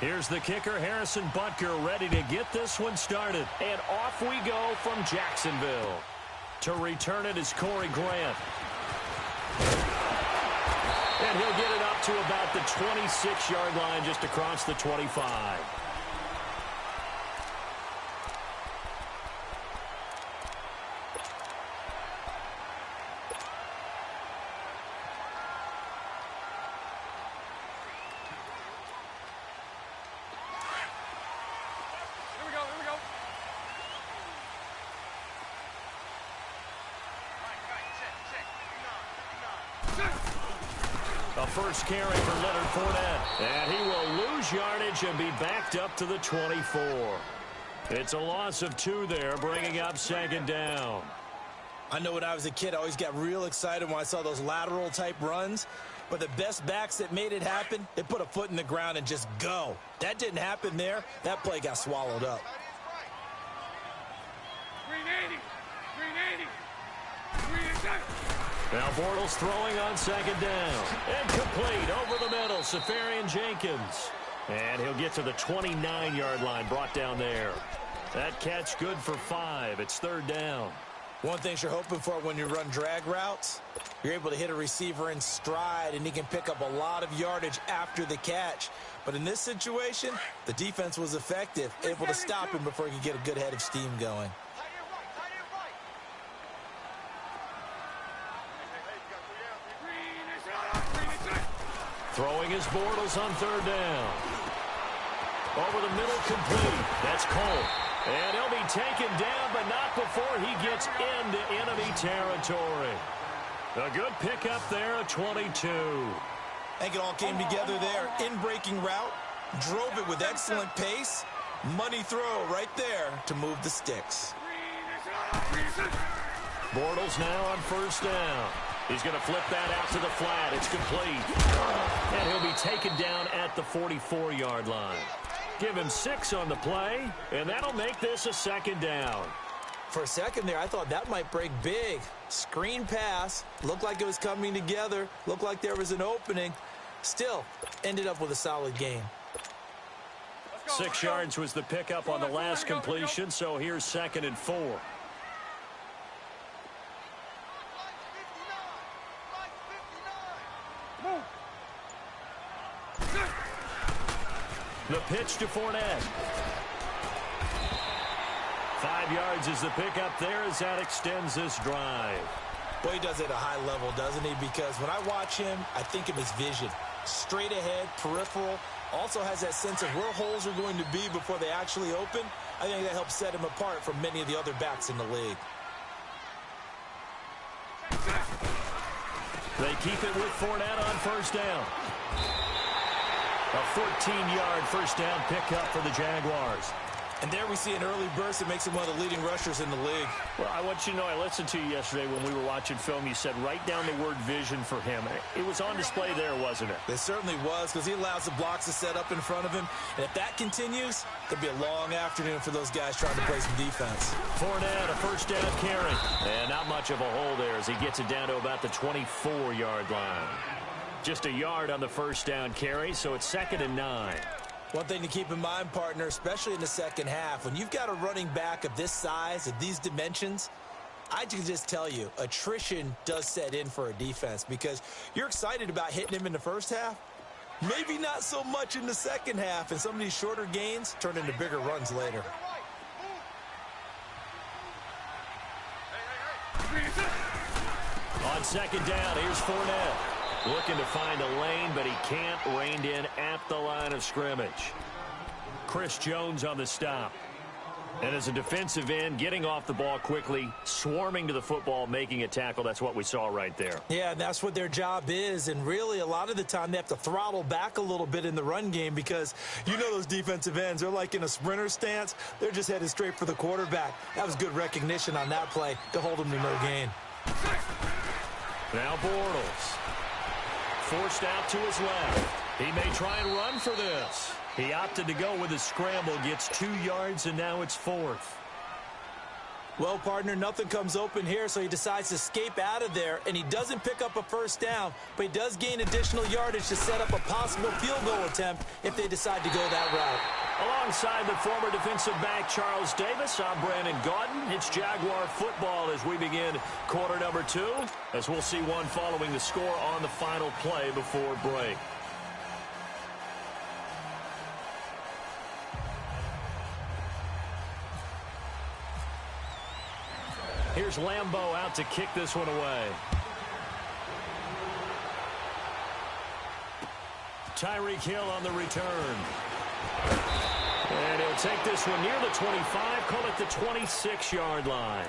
Here's the kicker, Harrison Butker, ready to get this one started. And off we go from Jacksonville. To return it is Corey Grant. And he'll get it up to about the 26-yard line, just across the 25. A first carry for Leonard Fournette. And he will lose yardage and be backed up to the 24. It's a loss of 2 there, bringing up second down. I know when I was a kid, I always got real excited when I saw those lateral-type runs. But the best backs that made it happen, they put a foot in the ground and just go. That didn't happen there. That play got swallowed up. 380. 380. 380. Now Bortles throwing on second down. And complete over the middle, Safarian Jenkins. And he'll get to the 29-yard line, brought down there. That catch good for 5. It's third down. One thing you're hoping for when you run drag routes, you're able to hit a receiver in stride, and he can pick up a lot of yardage after the catch. But in this situation, the defense was effective, able to stop him before he could get a good head of steam going. Throwing his Bortles on third down. Over the middle, complete. That's Cole. And he'll be taken down, but not before he gets into enemy territory. A good pickup there at 22. I think it all came together there. In-breaking route, drove it with excellent pace. Money throw right there to move the sticks. Bortles now on first down. He's going to flip that out to the flat. It's complete. And he'll be taken down at the 44-yard line. Give him 6 on the play, and that'll make this a second down. For a second there, I thought that might break big. Screen pass. Looked like it was coming together. Looked like there was an opening. Still, ended up with a solid gain. 6 yards was the pickup on the last completion, so here's 2nd and 4. The pitch to Fournette. 5 yards is the pickup there as that extends this drive. Boy, he does it at a high level, doesn't he? Because when I watch him, I think of his vision. Straight ahead, peripheral. Also has that sense of where holes are going to be before they actually open. I think that helps set him apart from many of the other backs in the league. They keep it with Fournette on first down. A 14-yard first down pickup for the Jaguars. And there we see an early burst that makes him one of the leading rushers in the league. Well, I want you to know, I listened to you yesterday when we were watching film. You said write down the word vision for him. It was on display there, wasn't it? It certainly was, because he allows the blocks to set up in front of him. And if that continues, it'll be a long afternoon for those guys trying to play some defense. Fournette, a first down carry. And not much of a hole there as he gets it down to about the 24-yard line. Just a yard on the first down carry, so it's 2nd and 9. One thing to keep in mind, partner, especially in the second half, when you've got a running back of this size, of these dimensions, I can just tell you, attrition does set in for a defense because you're excited about hitting him in the first half. Maybe not so much in the second half, and some of these shorter gains turn into bigger runs later. On second down, here's Fournette. Looking to find a lane, but he can't. Reined in at the line of scrimmage. Chris Jones on the stop. And as a defensive end, getting off the ball quickly, swarming to the football, making a tackle. That's what we saw right there. Yeah, and that's what their job is. And really, a lot of the time, they have to throttle back a little bit in the run game because you know those defensive ends, they're like in a sprinter stance. They're just headed straight for the quarterback. That was good recognition on that play to hold him to no gain. Now Bortles. Forced out to his left. He may try and run for this. He opted to go with a scramble, gets 2 yards, and now it's 4th. Well, partner, nothing comes open here, so he decides to escape out of there, and he doesn't pick up a first down, but he does gain additional yardage to set up a possible field goal attempt if they decide to go that route. Alongside the former defensive back Charles Davis, I'm Brandon Gaudin. It's Jaguar football as we begin quarter number 2, as we'll see one following the score on the final play before break. Here's Lambeau out to kick this one away. Tyreek Hill on the return. And he'll take this one near the 25, call it the 26-yard line.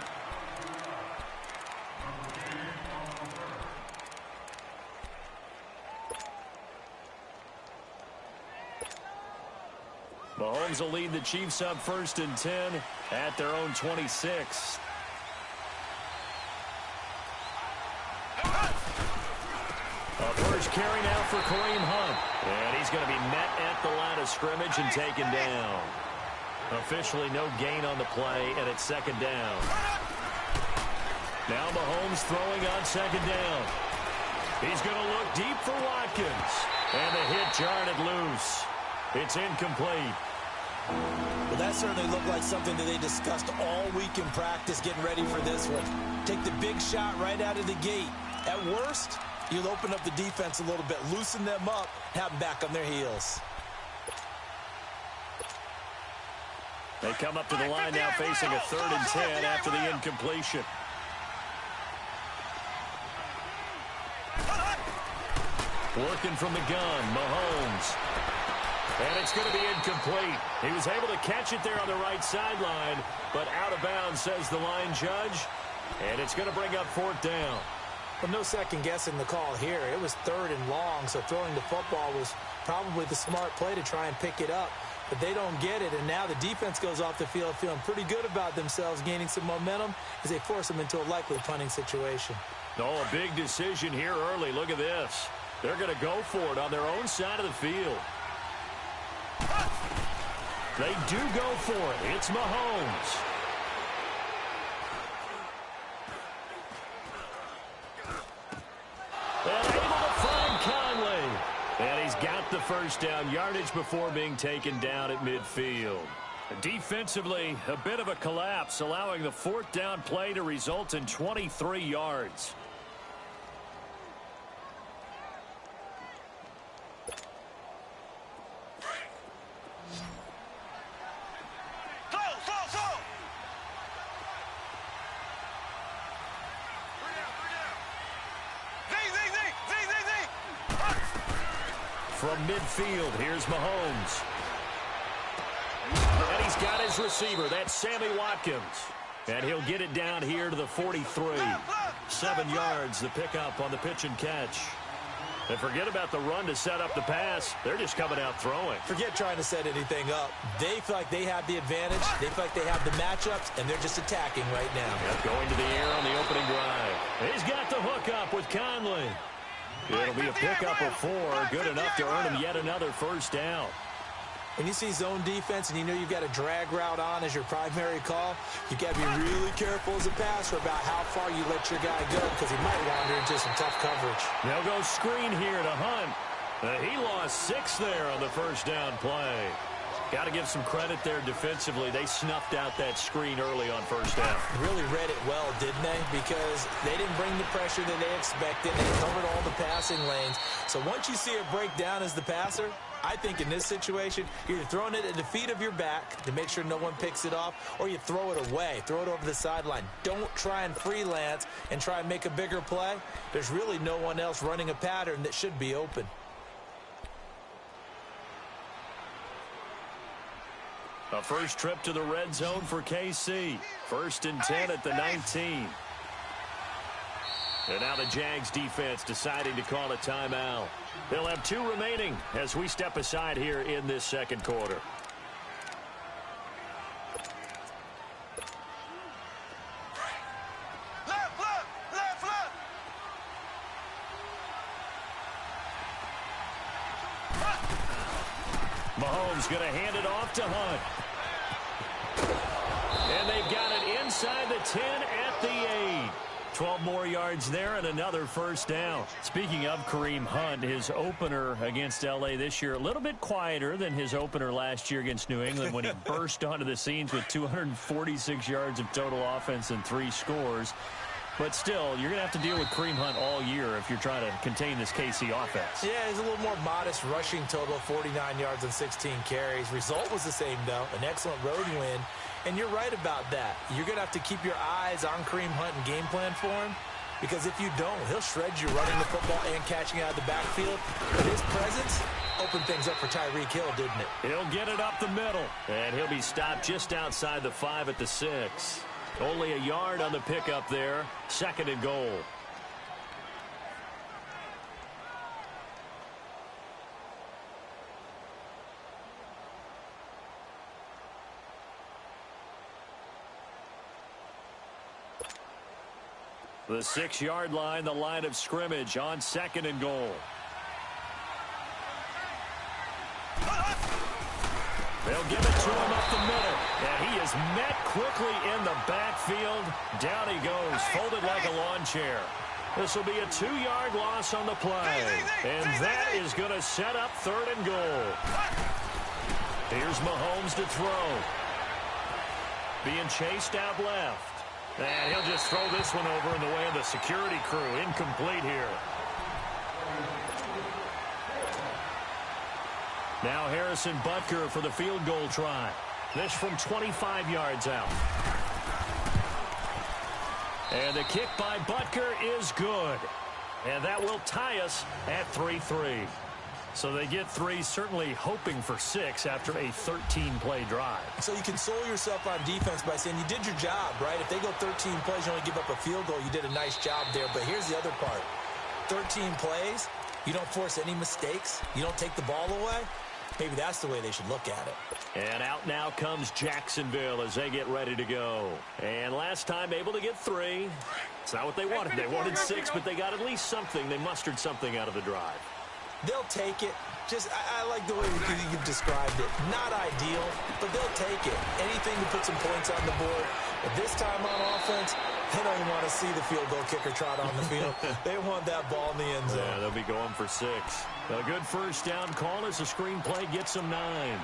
Mahomes will lead the Chiefs up 1st and 10 at their own 26. First carry now for Kareem Hunt. And he's going to be met at the line of scrimmage and taken down. Officially no gain on the play, and it's 2nd down. Now Mahomes throwing on 2nd down. He's going to look deep for Watkins. And the hit jarred it loose. It's incomplete. Well, that certainly looked like something that they discussed all week in practice getting ready for this one. Take the big shot right out of the gate. At worst, you'll open up the defense a little bit, loosen them up, have them back on their heels. They come up to the line now facing a 3rd and 10 after the incompletion. Working from the gun, Mahomes. And it's going to be incomplete. He was able to catch it there on the right sideline, but out of bounds, says the line judge. And it's going to bring up 4th down. Well, no second guessing the call here. It was 3rd and long, so throwing the football was probably the smart play to try and pick it up. But they don't get it, and now the defense goes off the field feeling pretty good about themselves, gaining some momentum as they force them into a likely punting situation. Oh, a big decision here early. Look at this. They're going to go for it on their own side of the field. They do go for it. It's Mahomes. And able to find Conley. And he's got the first down yardage before being taken down at midfield. Defensively, a bit of a collapse, allowing the 4th down play to result in 23 yards. From midfield, here's Mahomes. And he's got his receiver. That's Sammy Watkins. And he'll get it down here to the 43. 7 yards, the pickup on the pitch and catch. And forget about the run to set up the pass. They're just coming out throwing. Forget trying to set anything up. They feel like they have the advantage. They feel like they have the matchups, and they're just attacking right now. Yep, going to the air on the opening drive. He's got the hook up with Conley. It'll be a pickup of 4, good enough to earn him yet another first down. When you see zone defense and you know you've got a drag route on as your primary call, you've got to be really careful as a passer about how far you let your guy go because he might wander into some tough coverage. They'll go screen here to Hunt. He lost 6 there on the first down play. Got to give some credit there defensively. They snuffed out that screen early on first down. Really read it well, didn't they? Because they didn't bring the pressure that they expected. They covered all the passing lanes. So once you see it break down as the passer, I think in this situation, you're either throwing it at the feet of your back to make sure no one picks it off, or you throw it away. Throw it over the sideline. Don't try and freelance and try and make a bigger play. There's really no one else running a pattern that should be open. A first trip to the red zone for KC. 1st and 10 at the 19. And now the Jags defense deciding to call a timeout. They'll have 2 remaining as we step aside here in this second quarter. Mahomes going to hand it off to Hunt. And they've got it inside the 10 at the 8. 12 more yards there and another first down. Speaking of Kareem Hunt, his opener against L.A. this year, a little bit quieter than his opener last year against New England when he burst onto the scenes with 246 yards of total offense and 3 scores. But still, you're going to have to deal with Kareem Hunt all year if you're trying to contain this KC offense. Yeah, he's a little more modest rushing total, 49 yards and 16 carries. Result was the same, though, an excellent road win. And you're right about that. You're going to have to keep your eyes on Kareem Hunt and game plan for him, because if you don't, he'll shred you running the football and catching out of the backfield. But his presence opened things up for Tyreek Hill, didn't it? He'll get it up the middle, and he'll be stopped just outside the 5 at the 6. Only a yard on the pickup there. 2nd and goal. The 6-yard line, the line of scrimmage on 2nd and goal. They'll give it to him up the middle. And he is met quickly in the backfield. Down he goes, folded like a lawn chair. This will be a 2-yard loss on the play. And that is going to set up 3rd and goal. Here's Mahomes to throw. Being chased out left. And he'll just throw this one over in the way of the security crew. Incomplete here. Now Harrison Butker for the field goal try. This from 25 yards out. And the kick by Butker is good. And that will tie us at 3-3. So they get 3, certainly hoping for 6 after a 13-play drive. So you console yourself on defense by saying you did your job, right? If they go 13 plays, you only give up a field goal, you did a nice job there. But here's the other part. 13 plays, you don't force any mistakes, you don't take the ball away. Maybe that's the way they should look at it. And out now comes Jacksonville as they get ready to go. And last time able to get 3. It's not what they wanted. They wanted 6, but they got at least something. They mustered something out of the drive. They'll take it. I like the way you've described it. Not ideal, but they'll take it. Anything to put some points on the board. But this time on offense, they don't even want to see the field goal kicker trot on the field. They want that ball in the end zone. Yeah, they'll be going for 6. A good first down call as the screenplay gets them 9.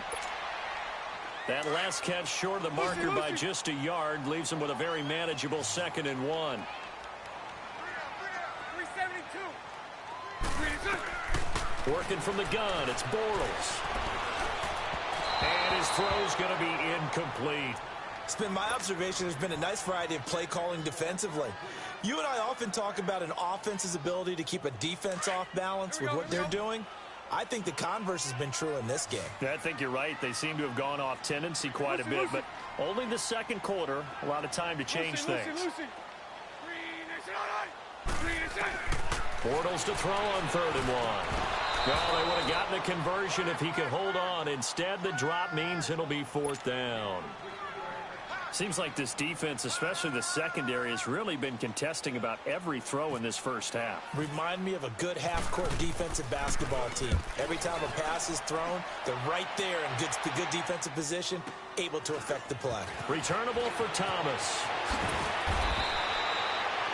That last catch short of the marker by just a yard leaves them with a very manageable 2nd and 1. 372. Working from the gun, it's Bortles. And his throw's going to be incomplete. It's been my observation there's been a nice variety of play calling defensively. You and I often talk about an offense's ability to keep a defense off balance with what they're doing. I think the converse has been true in this game. I think you're right. They seem to have gone off tendency quite a bit, but only the 2nd quarter, a lot of time to change things. Bortles to throw on 3rd and 1. Well, they would have gotten a conversion if he could hold on. Instead, the drop means it'll be 4th down. Seems like this defense, especially the secondary, has really been contesting about every throw in this first half. Remind me of a good half-court defensive basketball team. Every time a pass is thrown, they're right there in good defensive position, able to affect the play. Returnable for Thomas.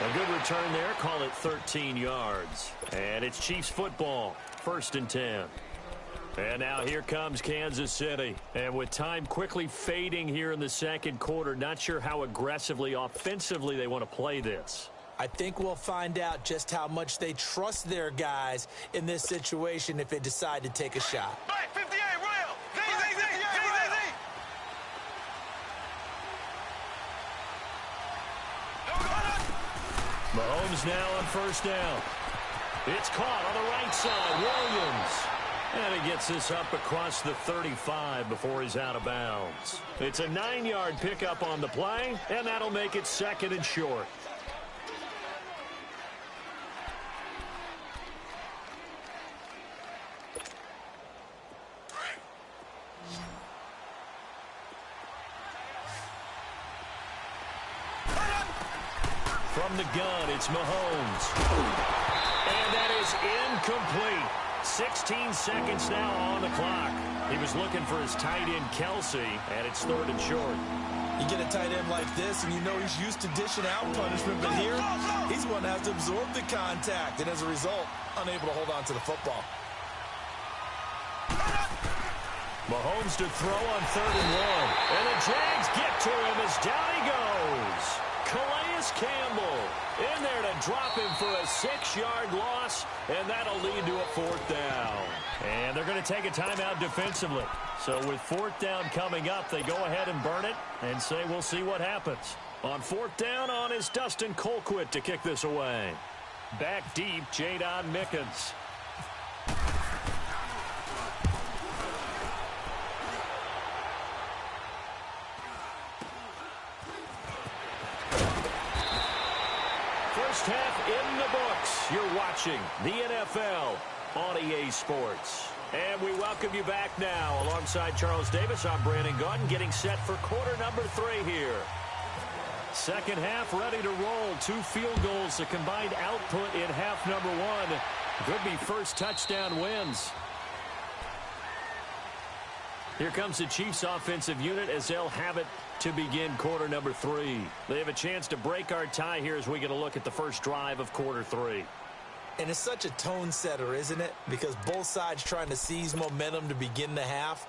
A good return there. Call it 13 yards. And it's Chiefs football. 1st and 10. And now here comes Kansas City. And with time quickly fading here in the 2nd quarter, not sure how aggressively, offensively they want to play this. I think we'll find out just how much they trust their guys in this situation if they decide to take a shot. Right, 58, Royal. Mahomes now on 1st down. It's caught on the right side. Williams. And he gets this up across the 35 before he's out of bounds. It's a 9-yard pickup on the play, and that'll make it 2nd and short. From the gun, it's Mahomes. And that is incomplete. 16 seconds now on the clock. He was looking for his tight end, Kelsey, and it's 3rd and short. You get a tight end like this, and you know he's used to dishing out punishment, but here, he's one that has to absorb the contact, and as a result, unable to hold on to the football. Mahomes to throw on 3rd and 1. And the Jags get to him as down he goes. Calais Campbell in there to drop him for a 6-yard loss, and that'll lead to a 4th down. And they're going to take a timeout defensively. So with 4th down coming up, they go ahead and burn it and say we'll see what happens. On 4th down on is Dustin Colquitt to kick this away. Back deep, Jadon Mickens. First half in the books. You're watching the NFL on EA Sports. And we welcome you back now. Alongside Charles Davis, I'm Brandon Gaudin, getting set for quarter number 3 here. Second half ready to roll. 2 field goals, the combined output in half number 1. Could be first touchdown wins. Here comes the Chiefs offensive unit as they'll have it to begin quarter number 3. They have a chance to break our tie here as we get a look at the first drive of quarter 3. And it's such a tone setter, isn't it? Because both sides trying to seize momentum to begin the half.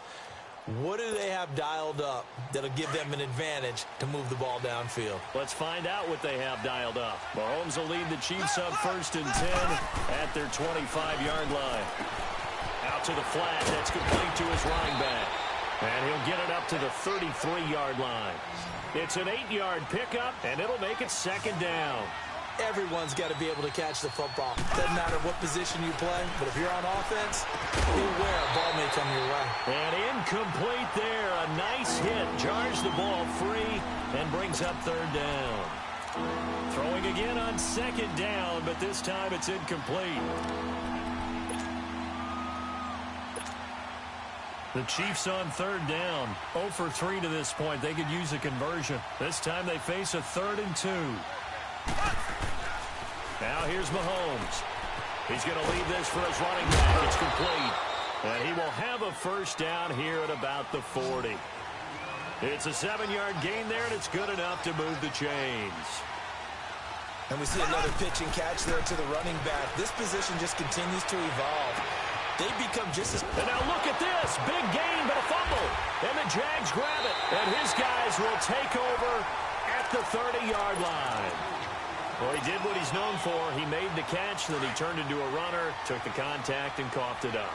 What do they have dialed up that'll give them an advantage to move the ball downfield? Let's find out what they have dialed up. Mahomes will lead the Chiefs on 1st and 10 at their 25-yard line. Out to the flat. That's complete to his running back. And he'll get it up to the 33-yard line. It's an 8-yard pickup, and it'll make it 2nd down. Everyone's got to be able to catch the football. Doesn't matter what position you play, but if you're on offense, beware, a ball may come your way. And incomplete there. A nice hit. Jars the ball free and brings up 3rd down. Throwing again on 2nd down, but this time it's incomplete. The Chiefs on 3rd down. 0 for 3 to this point. They could use a conversion. This time they face a 3rd and 2. Now here's Mahomes. He's going to lead this for his running back. It's complete. And he will have a first down here at about the 40. It's a 7-yard gain there, and it's good enough to move the chains. And we see another pitch and catch there to the running back. This position just continues to evolve. They become just as... And now look at this. Big gain, but a fumble. And the Jags grab it. And his guys will take over at the 30-yard line. Well, he did what he's known for. He made the catch, then he turned into a runner, took the contact, and coughed it up.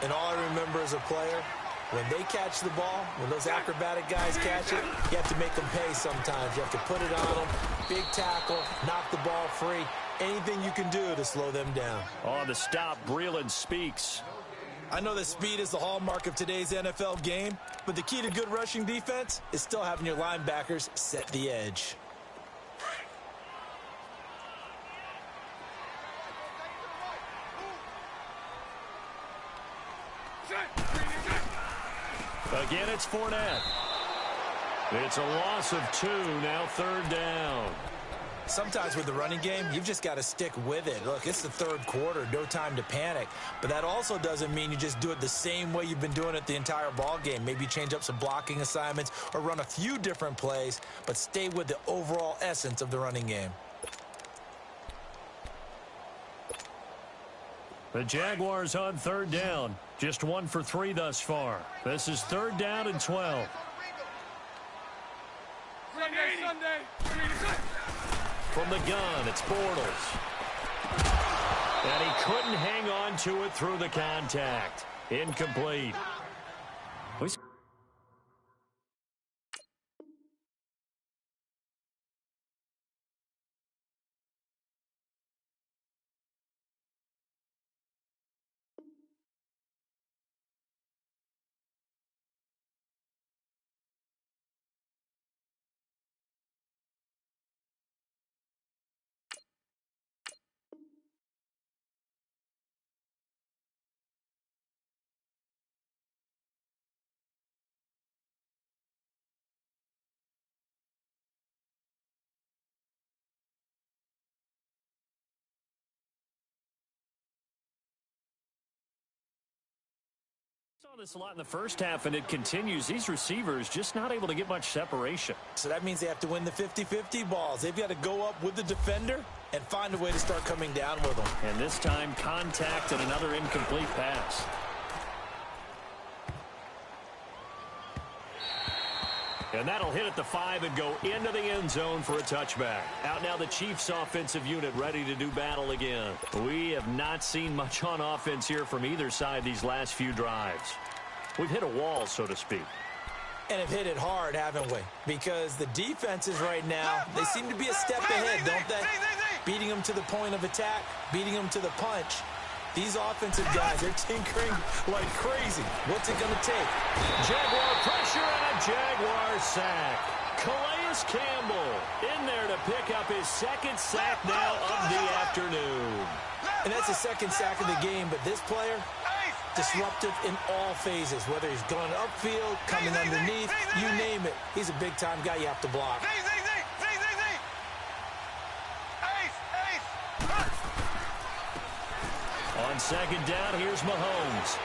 And all I remember as a player, when they catch the ball, when those acrobatic guys catch it, you have to make them pay sometimes. You have to put it on them, big tackle, knock the ball free. Anything you can do to slow them down. On the stop, Breeland speaks. I know that speed is the hallmark of today's NFL game, but the key to good rushing defense is still having your linebackers set the edge. Again, it's Fournette. It's a loss of 2, now 3rd down. Sometimes with the running game, you've just got to stick with it. Look, it's the 3rd quarter, no time to panic. But that also doesn't mean you just do it the same way you've been doing it the entire ball game. Maybe change up some blocking assignments or run a few different plays, but stay with the overall essence of the running game. The Jaguars on 3rd down. Just 1 for 3 thus far. This is 3rd down and 12. Sunday. From the gun, it's Bortles. And he couldn't hang on to it through the contact. Incomplete. Saw this a lot in the first half, and it continues. These receivers just not able to get much separation. So that means they have to win the 50-50 balls. They've got to go up with the defender and find a way to start coming down with them. And this time, contact and another incomplete pass. And that'll hit at the 5 and go into the end zone for a touchback. Out now the Chiefs offensive unit ready to do battle again. We have not seen much on offense here from either side these last few drives. We've hit a wall, so to speak. And have hit it hard, haven't we? Because the defenses right now, they seem to be a step ahead, don't they? Beating them to the point of attack, beating them to the punch. These offensive guys, they're tinkering like crazy. What's it going to take? Jaguar pressure and a Jaguar sack. Calais Campbell in there to pick up his second sack now of the afternoon. And that's the second sack of the game, but this player, disruptive in all phases, whether he's going upfield, coming underneath, you name it. He's a big-time guy you have to block. On second down, here's Mahomes.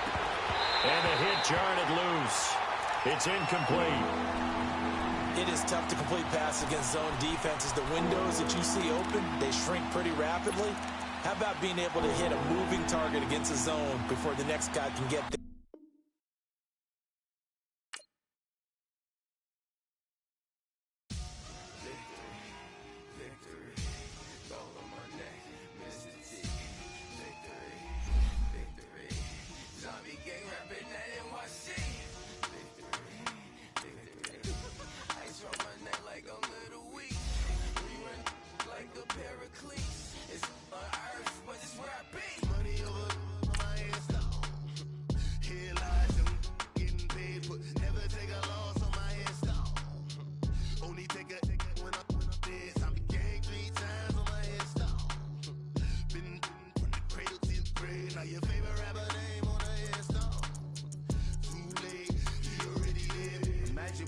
And a hit jarred it loose. It's incomplete. It is tough to complete pass against zone defenses. The windows that you see open, they shrink pretty rapidly. How about being able to hit a moving target against a zone before the next guy can get there?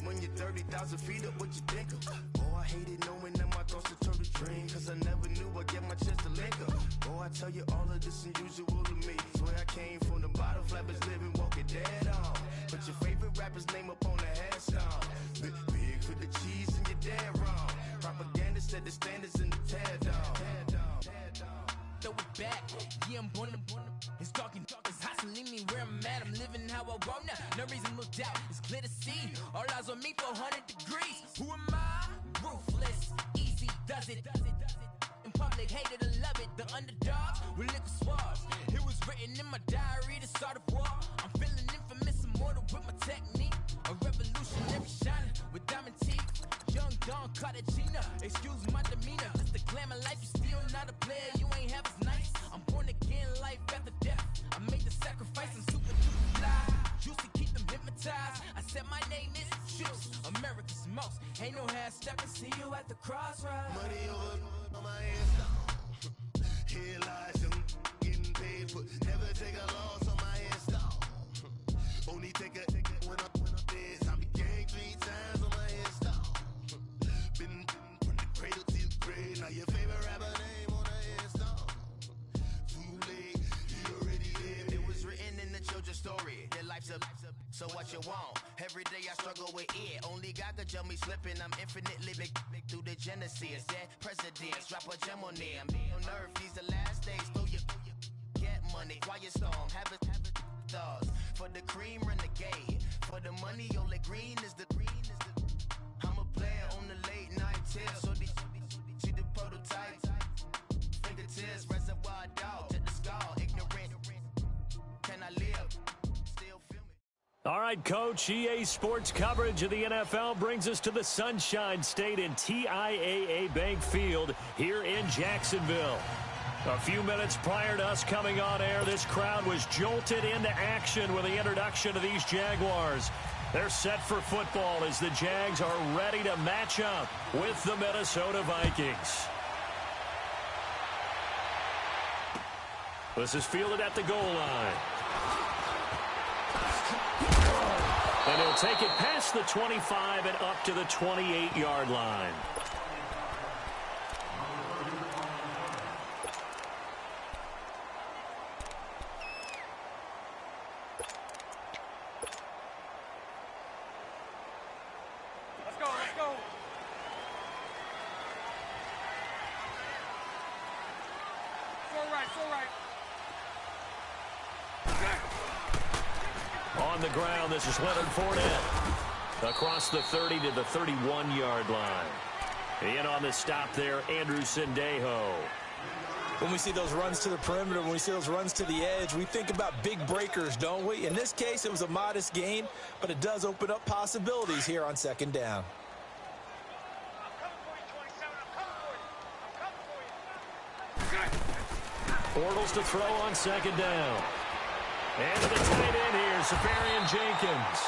When you're 30,000 feet up, what you think of? Oh, I hated knowing that my thoughts would turn to dream, cause I never knew I'd get my chance to link up. Oh, I tell you all of this unusual to me. Swear I came from the bottom, flappers living, walking dead on. Put your favorite rapper's name up on the headstone. Big for the cheese and you're dead wrong. Propaganda set the standards in the tear down. Throw it back, yeah, I'm born to it's talking, it's hot, so leave me where I'm at. I'm living how I want now, no reason to look doubt. It's clear to see, all eyes on me for 100 degrees. Who am I? Ruthless, easy does it. In public, hated or love it. The underdogs with liquor swabs. It was written in my diary to start a war. I'm feeling infamous, immortal with my technique. A revolutionary shining with diamond teeth. Young Don Cartagena, excuse my demeanor. Just the glamour life, you still not a player. You ain't half as nice. I'm born again, life after death. I made the sacrifice, I'm super duper fly. Used to keep them hypnotized. I said my name is Juice, America's most. Ain't no half stepping, see you at the crossroads. Money over on my headstone. Here lies them getting paid for. Never take a loss on my headstone. Only take a when I'm dead. I be gang 3 times on my headstone. Been from the cradle to the grave. Now your favorite rapper name on the headstone. Too late, you already lived. It was written in the children's story. Their life's a so what you want? Every day I struggle with it. Only God could jump me slipping. I'm infinitely big through the genesis. That presidents drop a gem on them. On earth, these the last days. Throw your get money. Quiet storm. Have a thoughts. For the cream, renegade. For the money, only green is the green is the. I'm a player on the late night tier. So they see the prototype. Fingertips, reservoir dog to the skull. Ignorant. Can I live? Still feel me. All right, Coach, EA Sports coverage of the NFL brings us to the Sunshine State in TIAA Bank Field here in Jacksonville. A few minutes prior to us coming on air, this crowd was jolted into action with the introduction of these Jaguars. They're set for football as the Jags are ready to match up with the Minnesota Vikings. This is fielded at the goal line. And he'll take it past the 25 and up to the 28-yard line. all right. On the ground, this is Leonard Fournette. Across the 30 to the 31-yard line. In on the stop there, Andrew Sendejo. When we see those runs to the perimeter, when we see those runs to the edge, we think about big breakers, don't we? In this case, it was a modest gain, but it does open up possibilities here on second down. Bortles to throw on second down. And to the tight end here, Safarian Jenkins.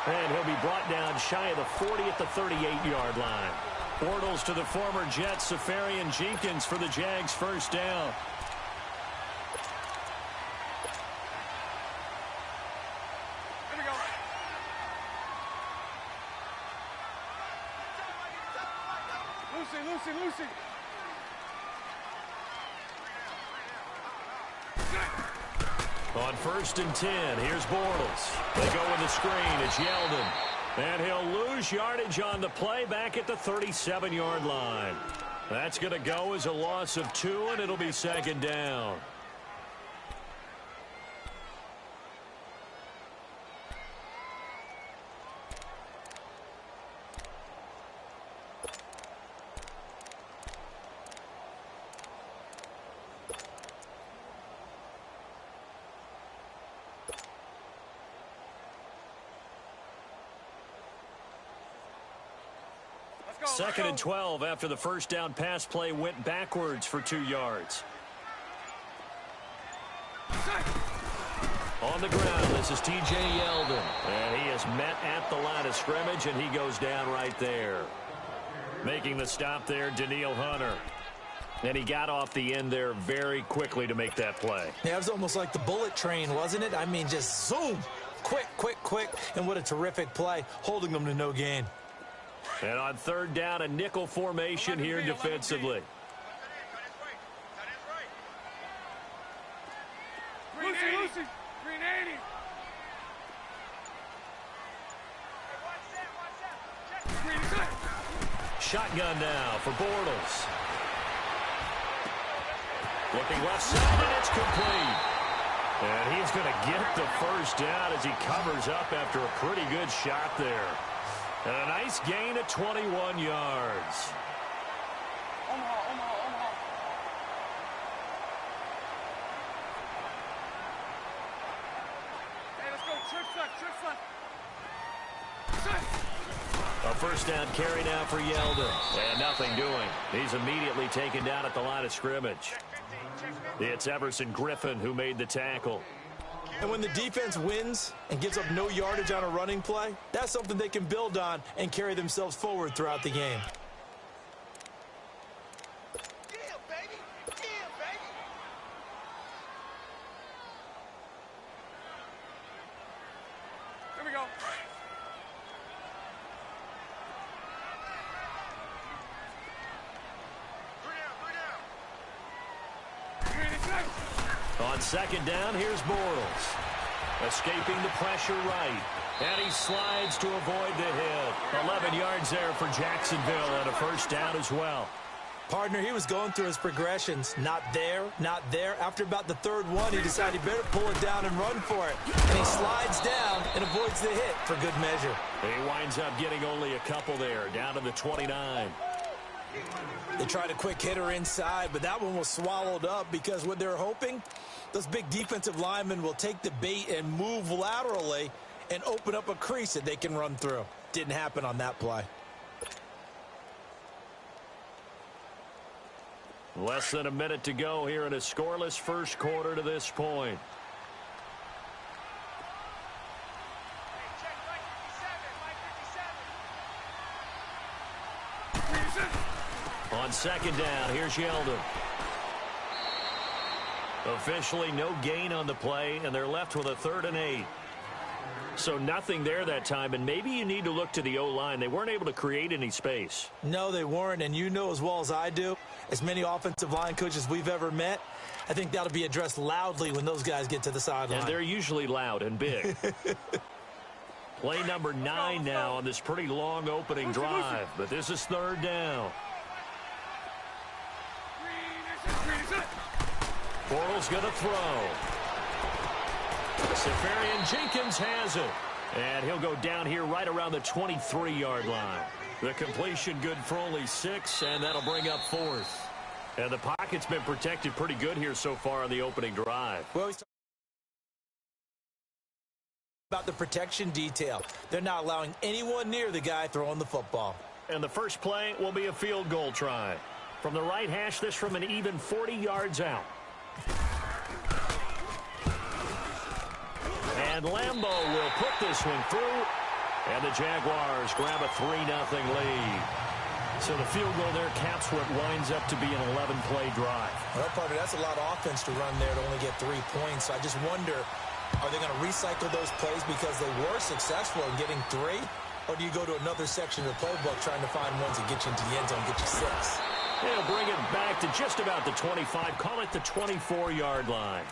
And he'll be brought down shy of the 40 at the 38-yard line. Bortles to the former Jet, Safarian Jenkins for the Jags' first down. Here we go. Lucy. On 1st and 10, here's Bortles. They go with the screen. It's Yeldon. And he'll lose yardage on the play back at the 37-yard line. That's going to go as a loss of 2, and it'll be second down. Second and 12 after the first down pass play went backwards for 2 yards. On the ground, this is T.J. Yeldon. And he is met at the line of scrimmage, and he goes down right there. Making the stop there, Danielle Hunter. And he got off the end there very quickly to make that play. Yeah, it was almost like the bullet train, wasn't it? I mean, just zoom. Quick. And what a terrific play, holding them to no gain. And on third down, a nickel formation here defensively. Lucy. 380. Shotgun now for Bortles. Looking left side, and it's complete. And he's going to get the first down as he covers up after a pretty good shot there. And a nice gain of 21 yards. Omaha. Hey, let's go. Trips left. A first down carry now for Yeldon. And nothing doing. He's immediately taken down at the line of scrimmage. It's Everson Griffin who made the tackle. And when the defense wins and gives up no yardage on a running play, that's something they can build on and carry themselves forward throughout the game. Here we go. On second down, here's Bortles. Escaping the pressure right. And he slides to avoid the hit. 11 yards there for Jacksonville and a first down as well. Partner, he was going through his progressions. Not there. After about the third one, he decided he better pull it down and run for it. And he slides down and avoids the hit for good measure. He winds up getting only a couple there, down to the 29. They tried a quick hitter inside, but that one was swallowed up because what they're hoping, those big defensive linemen will take the bait and move laterally and open up a crease that they can run through. Didn't happen on that play. Less than a minute to go here in a scoreless first quarter to this point. On second down, here's Yeldon. Officially no gain on the play, and they're left with a 3rd and 8. So nothing there that time, and maybe you need to look to the O-line. They weren't able to create any space. No, they weren't, and you know as well as I do, as many offensive line coaches we've ever met, I think that'll be addressed loudly when those guys get to the sideline. And they're usually loud and big. Play number 9 now on this pretty long opening drive, but this is 3rd down. Bortles going to throw. Safarian Jenkins has it. And he'll go down here right around the 23-yard line. The completion good for only 6, and that'll bring up 4th. And the pocket's been protected pretty good here so far on the opening drive. Well, he's talking about the protection detail. They're not allowing anyone near the guy throwing the football. And the first play will be a field goal try. From the right hash, this from an even 40 yards out. And Lambeau will put this one through. And the Jaguars grab a 3-0 lead. So the field goal there caps what winds up to be an 11-play drive. Well, partner, that's a lot of offense to run there to only get 3 points. So I just wonder, are they going to recycle those plays because they were successful in getting 3? Or do you go to another section of the playbook trying to find ones that get you into the end zone, get you 6? They'll bring it back to just about the 25. Call it the 24-yard line.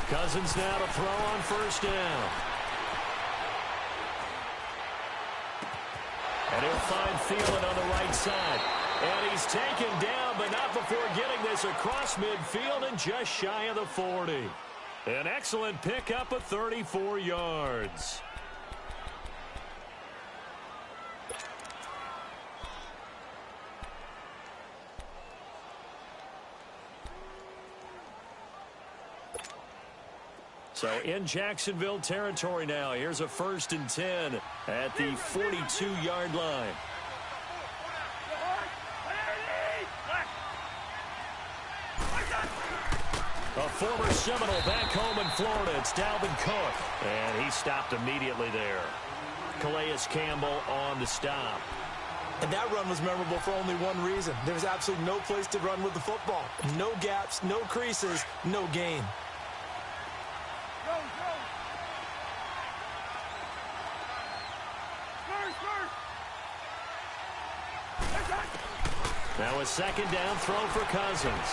Cousins now to throw on first down. And he'll find Thielen on the right side. And he's taken down, but not before getting this across midfield and just shy of the 40. An excellent pickup of 34 yards. So in Jacksonville territory now. Here's a 1st and 10 at the 42-yard line. A former Seminole back home in Florida. It's Dalvin Cook. And he stopped immediately there. Calais Campbell on the stop. And that run was memorable for only one reason. There was absolutely no place to run with the football. No gaps, no creases, no gain. Now a 2nd down throw for Cousins.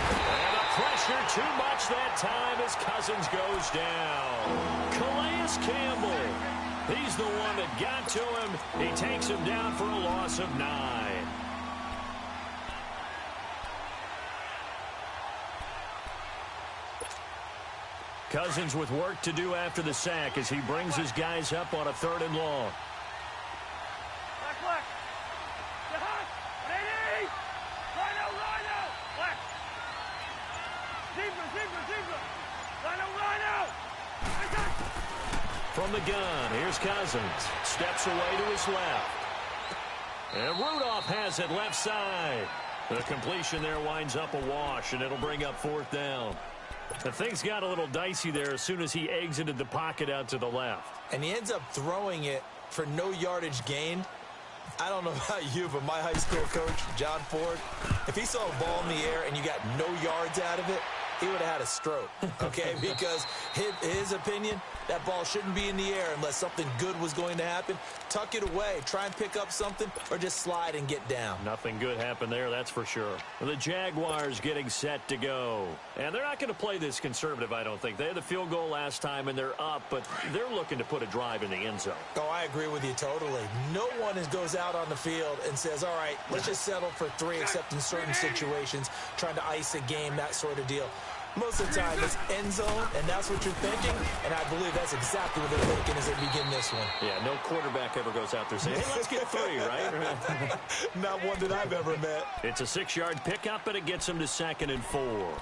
And the pressure too much that time as Cousins goes down. Calais Campbell. He's the one that got to him. He takes him down for a loss of 9. Cousins with work to do after the sack as he brings his guys up on a 3rd and long. From the gun, here's Cousins. Steps away to his left. And Rudolph has it left side. The completion there winds up a wash, and it'll bring up 4th down. The things got a little dicey there as soon as he exited the pocket out to the left. And he ends up throwing it for no yardage gain. I don't know about you, but my high school coach, John Ford, if he saw a ball in the air and you got no yards out of it, he would have had a stroke, okay? Because his opinion, that ball shouldn't be in the air unless something good was going to happen. Tuck it away, try and pick up something, or just slide and get down. Nothing good happened there, that's for sure. The Jaguars getting set to go. And they're not going to play this conservative, I don't think. They had the field goal last time, and they're up, but they're looking to put a drive in the end zone. Oh, I agree with you totally. No one goes out on the field and says, all right, let's just settle for 3, except in certain situations, trying to ice a game, that sort of deal. Most of the time, it's end zone, and that's what you're thinking, and I believe that's exactly what they're thinking as they begin this one. Yeah, no quarterback ever goes out there saying, hey, let's get 3, right? Not one that I've ever met. It's a 6-yard pickup, and it gets him to 2nd and 4.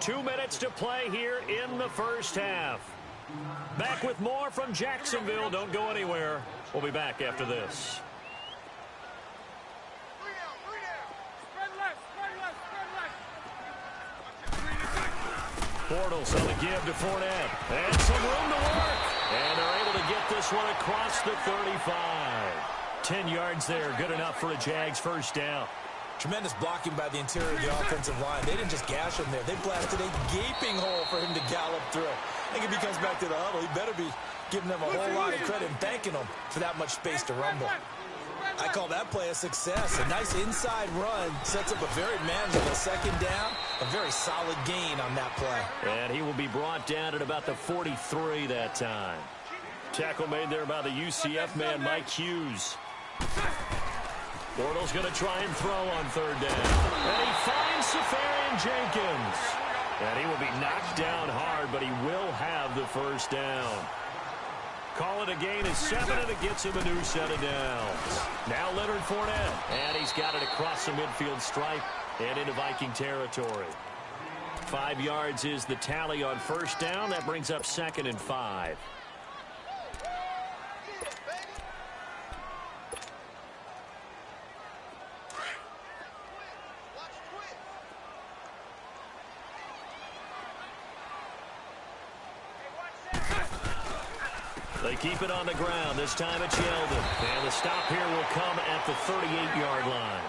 Two minutes to play here in the first half. Back with more from Jacksonville. Don't go anywhere. We'll be back after this. Bortles on the give to Fournette. And some room to work. And they're able to get this one across the 35. 10 yards there. Good enough for a Jags first down. Tremendous blocking by the interior of the offensive line. They didn't just gash him there. They blasted a gaping hole for him to gallop through. I think if he comes back to the huddle, he better be giving them a whole lot of credit and thanking them for that much space to rumble. I call that play a success. A nice inside run sets up a very manageable second down. A very solid gain on that play. And he will be brought down at about the 43 that time. Tackle made there by the UCF man, Mike Hughes. Bortles going to try and throw on third down. And he finds Safarian Jenkins. And he will be knocked down hard, but he will have the first down. Call it a gain of 7, and it gets him a new set of downs. Now Leonard Fournette. And he's got it across the midfield stripe and into Viking territory. 5 yards is the tally on first down. That brings up 2nd and 5. They keep it on the ground. This time it's Yeldon. And the stop here will come at the 38-yard line.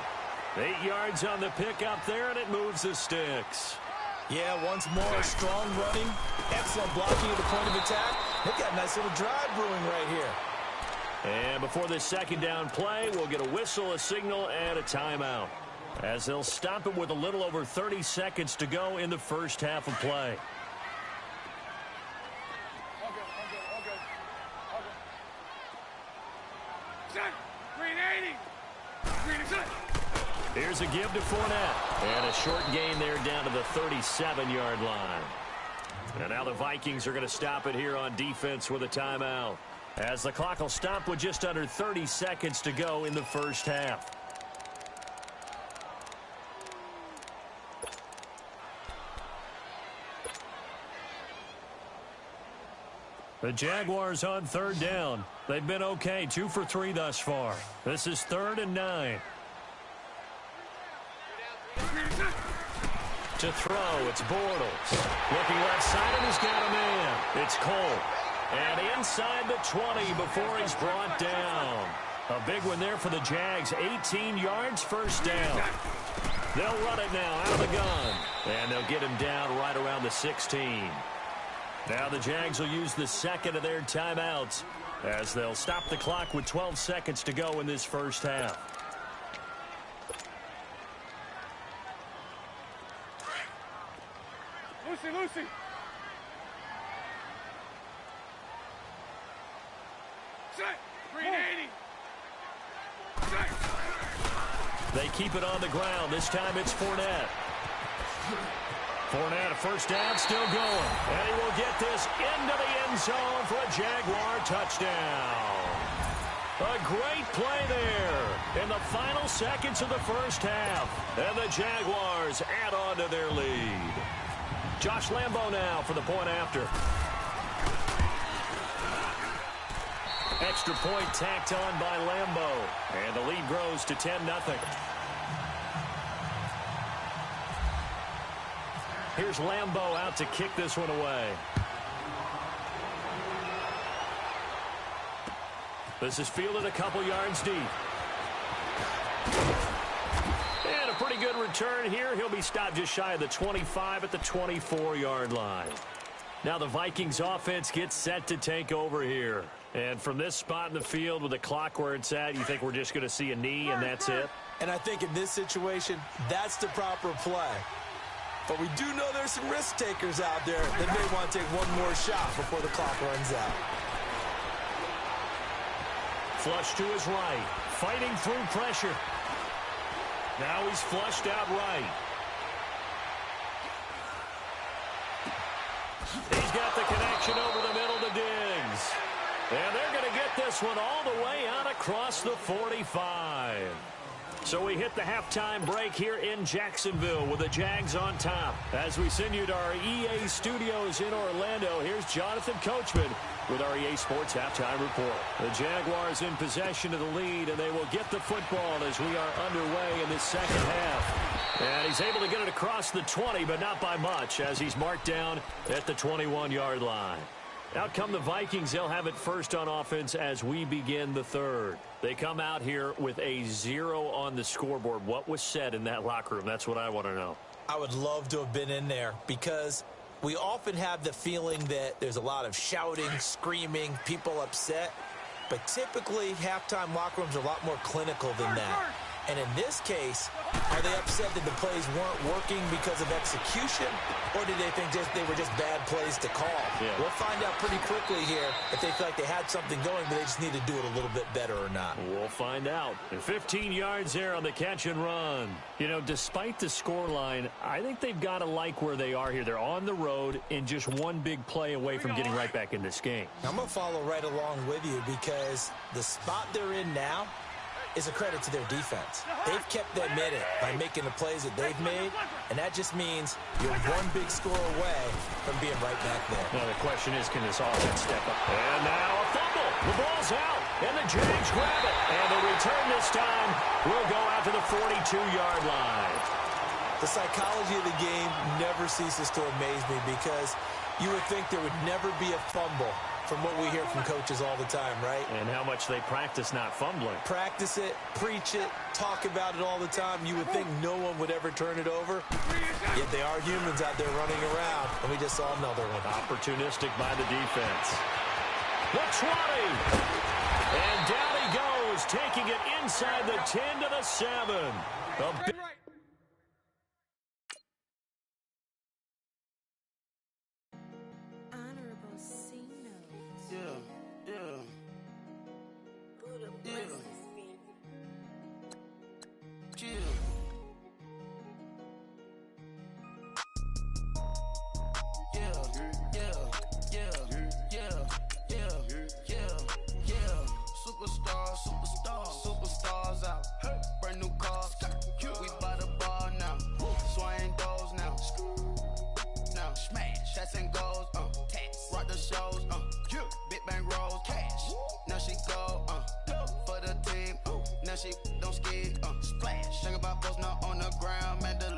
8 yards on the pickup there, and it moves the sticks. Yeah, once more, strong running. Excellent blocking at the point of attack. They've got a nice little drive brewing right here. And before this second down play, we'll get a whistle, a signal, and a timeout, as they'll stop it with a little over 30 seconds to go in the first half of play. Here's a give to Fournette. And a short gain there down to the 37-yard line. And now the Vikings are going to stop it here on defense with a timeout, as the clock will stop with just under 30 seconds to go in the first half. The Jaguars on third down. They've been okay, 2 for 3 thus far. This is 3rd and 9. To throw, it's Bortles. Looking left side, and he's got a man. It's Cole. And inside the 20 before he's brought down. A big one there for the Jags. 18 yards, first down. They'll run it now out of the gun. And they'll get him down right around the 16. Now the Jags will use the second of their timeouts, as they'll stop the clock with 12 seconds to go in this first half. Lucy. Set. 380. Set. They keep it on the ground. This time it's Fournette. Fournette, a first down, still going. And he will get this into the end zone for a Jaguar touchdown. A great play there in the final seconds of the first half. And the Jaguars add on to their lead. Josh Lambo now for the point after. Extra point tacked on by Lambo. And the lead grows to 10-0. Here's Lambo out to kick this one away. This is fielded a couple yards deep. And a pretty good return here. He'll be stopped just shy of the 25 at the 24-yard line. Now the Vikings offense gets set to take over here. And from this spot in the field with the clock where it's at, you think we're just going to see a knee and that's it? And I think in this situation, that's the proper play. But we do know there's some risk takers out there that may want to take one more shot before the clock runs out. Flush to his right, fighting through pressure. Now he's flushed out right. He's got the connection over the middle to Diggs. And they're going to get this one all the way out across the 45. So we hit the halftime break here in Jacksonville with the Jags on top. As we send you to our EA studios in Orlando, here's Jonathan Coachman with our EA Sports Halftime Report. The Jaguars in possession of the lead, and they will get the football as we are underway in this second half. And he's able to get it across the 20, but not by much, as he's marked down at the 21-yard line. Out come the Vikings. They'll have it first on offense as we begin the third. They come out here with a 0 on the scoreboard. What was said in that locker room? That's what I want to know. I would love to have been in there because we often have the feeling that there's a lot of shouting, screaming, people upset. But typically, halftime locker rooms are a lot more clinical than that. And in this case, are they upset that the plays weren't working because of execution, or did they think they were just bad plays to call? Yeah. We'll find out pretty quickly here if they feel like they had something going, but they just need to do it a little bit better or not. We'll find out. And 15 yards there on the catch and run. You know, despite the scoreline, I think they've got to like where they are here. They're on the road and just one big play away from getting right back in this game. I'm going to follow right along with you because the spot they're in now is a credit to their defense. They've kept them in it by making the plays that they've made, and that just means you're one big score away from being right back there. Now the question is, can this offense step up? And now a fumble. The ball's out, and the Jags grab it. And the return this time will go out to the 42-yard line. The psychology of the game never ceases to amaze me because you would think there would never be a fumble from what we hear from coaches all the time, right? And how much they practice not fumbling. Practice it, preach it, talk about it all the time. You would think no one would ever turn it over. Yet they are humans out there running around, and we just saw another one. Opportunistic by the defense. The 20. And down he goes, taking it inside the 10 to the 7. Superstars out. Brand new cars. We by the bar now. Swing doors now. Now smash. Shots and goals. Rock the shows. Big bang rolls. Cash. Now she go. For the team. Now she don't ski. Splash. Think about post now on the ground. Man, the